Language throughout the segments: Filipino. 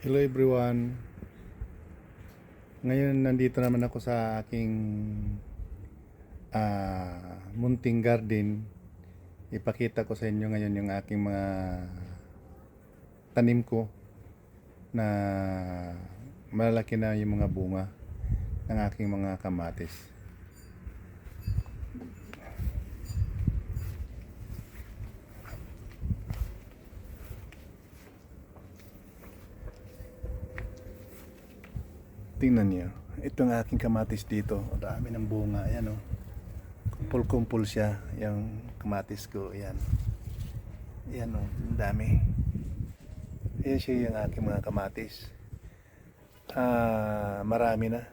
Hello everyone. Ngayon nandito naman ako sa aking munting garden. Ipakita ko sa inyo ngayon yung aking mga tanim ko na malalaki na yung mga bunga ng aking mga kamatis. Tingnan niyo, ito ang aking kamatis dito. O, dami ng bunga, ayan o. Kumpul-kumpul siya, yung kamatis ko, ayan. Ayan o, ang dami. Ayan siya yung aking mga kamatis. Marami na.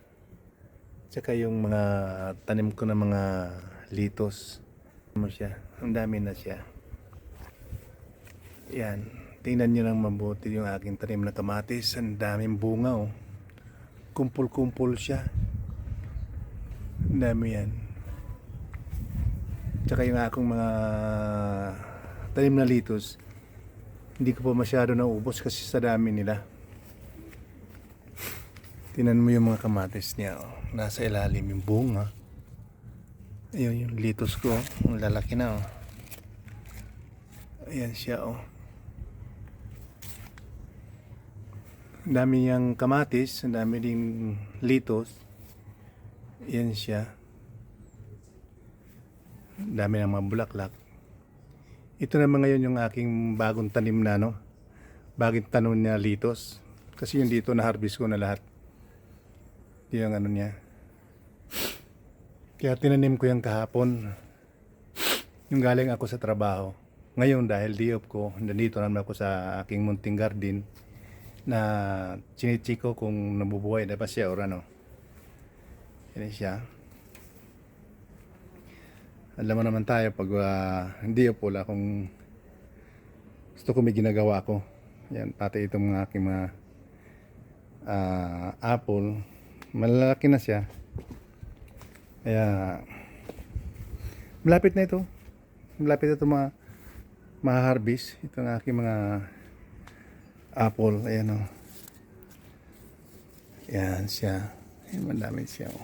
Tsaka yung mga tanim ko na mga litos. Ano siya, ang dami na siya. Ayan, tingnan nyo lang mabuti yung aking tanim na kamatis. Ang daming bunga o. Kumpul-kumpul siya. Ang dami yan. Tsaka yung akong mga tanim na litos, hindi ko pa masyado naubos kasi sa dami nila. Tingnan mo yung mga kamatis niya. Oh. Nasa ilalim yung bunga. Ayun yung litos ko. Ang lalaki na. Oh. Ayan siya. Oh. Ang dami niyang kamatis. Ang dami ding litos. Ayan siya. Ang dami ng mga bulaklak. Ito naman ngayon yung aking bagong tanim na bagong tanim niya litos. Kasi yung dito na-harvest ko na lahat. Ito yung ano niya. Kaya tinanim ko yung kahapon. Yung galing ako sa trabaho. Ngayon dahil day off ko, nandito naman ako sa aking munting garden na chinichiko kung nabubuhay na ba siya or ano. Yan siya. Alam mo naman tayo pag hindi off wala kung gusto ko may ginagawa ko. Yan, pati itong mga aking mga apple. Malalaki na siya. Kaya malapit na ito. Malapit na ito ma-harvest. Ito ang aking mga apple. Ayan o. Ayan siya. Ayan, madami siya o.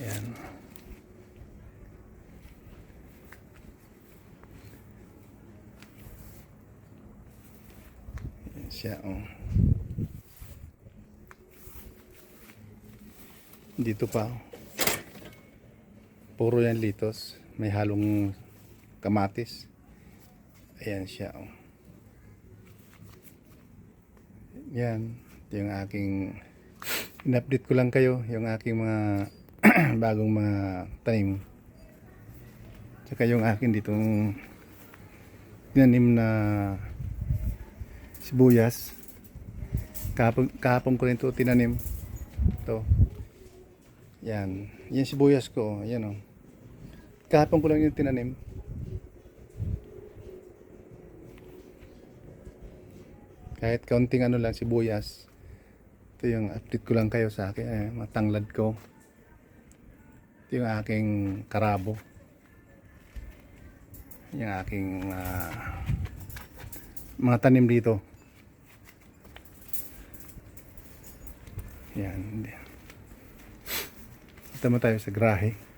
Ayan. Ayan siya o. Dito pa o. Puro yan litos. May halong kamatis. Ayan siya o. Yan. Ito yung aking in-update ko lang kayo. Yung aking mga bagong mga tanim. Tsaka yung akin ditong tinanim na sibuyas. Kahapon ko rin ito tinanim. Ito. Yan. Yan sibuyas ko. Yan o. Kahapon ko lang yung tinanim. Kahit kaunting ano lang sibuyas. Ito yung update ko lang kayo sa akin. Matanglad ko. Ito yung aking karabo. Yung aking mga tanim dito. Yan. Ito mo tayo sa grahe.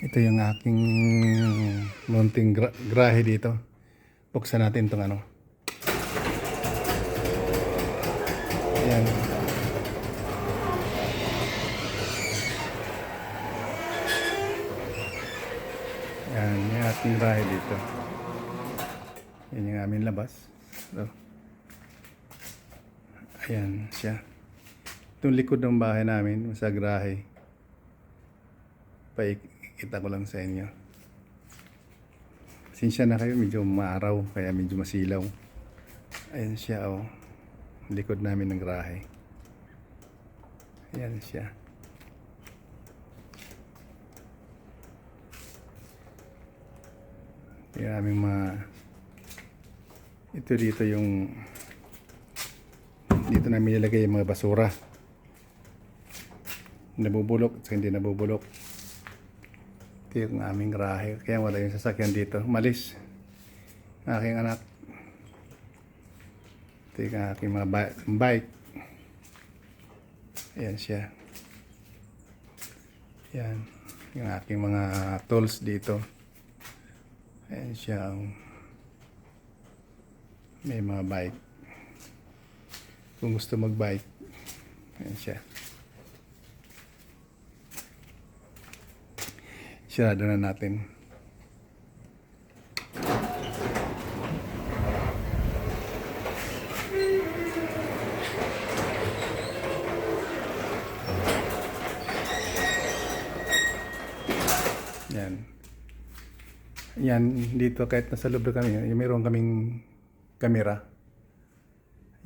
Ito yung aking munting grahe dito. Buksan natin itong ano. Ayan. Ayan, yung ating grahe dito. Yan yung aming labas. So, ayan siya. Itong likod ng bahay namin, sa grahe. Paikita ko lang sa inyo. Sinsya na kayo, medyo maaraw, kaya medyo masilaw. Ayan siya oh. Likod namin ng grahe. Ayan siya. Yung aming ito dito yung dito namin nilagay yung mga basura. Nabubulok at hindi nabubulok. Ito yung aming garahe. Kaya wala yung sasakyan dito. Malis. aking anak. Ito yung aking mga bike. Ayan siya. Yan. Yung aking mga tools dito. Ayan siya. May mga bike. Kung gusto mag-bike. Ayan siya. Sirado na natin. Yan. Yan, dito kahit nasa loob na kami, mayroon kaming kamera.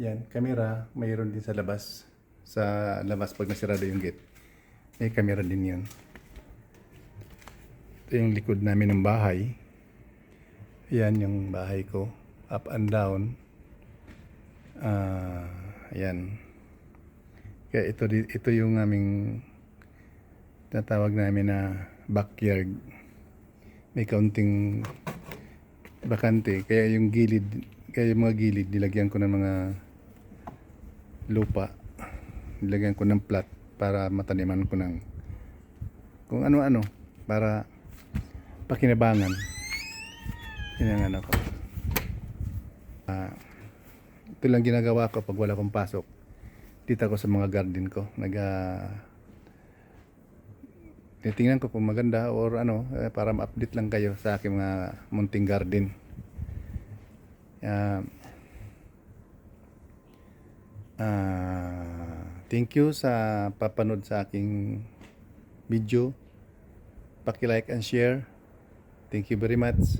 Yan, kamera, mayroon din sa labas. Sa labas pag nasirado yung gate. May kamera din yun. Ito yung likod namin ng bahay. Yan yung bahay ko. Up and down. Yan. Kaya ito yung aming tatawag namin na backyard. May kaunting bakante. Kaya yung gilid, kaya yung mga gilid, nilagyan ko ng mga lupa. Nilagyan ko ng plat para mataniman ko ng kung ano-ano para pakinabangan. Yun ang ano ko. Ito lang ginagawa ko pag wala akong pasok. Dito ako sa mga garden ko. Titingnan ko kung maganda or ano para ma-update lang kayo sa aking mga munting garden. Thank you sa papanood sa aking video. Paki-like and share. Thank you very much.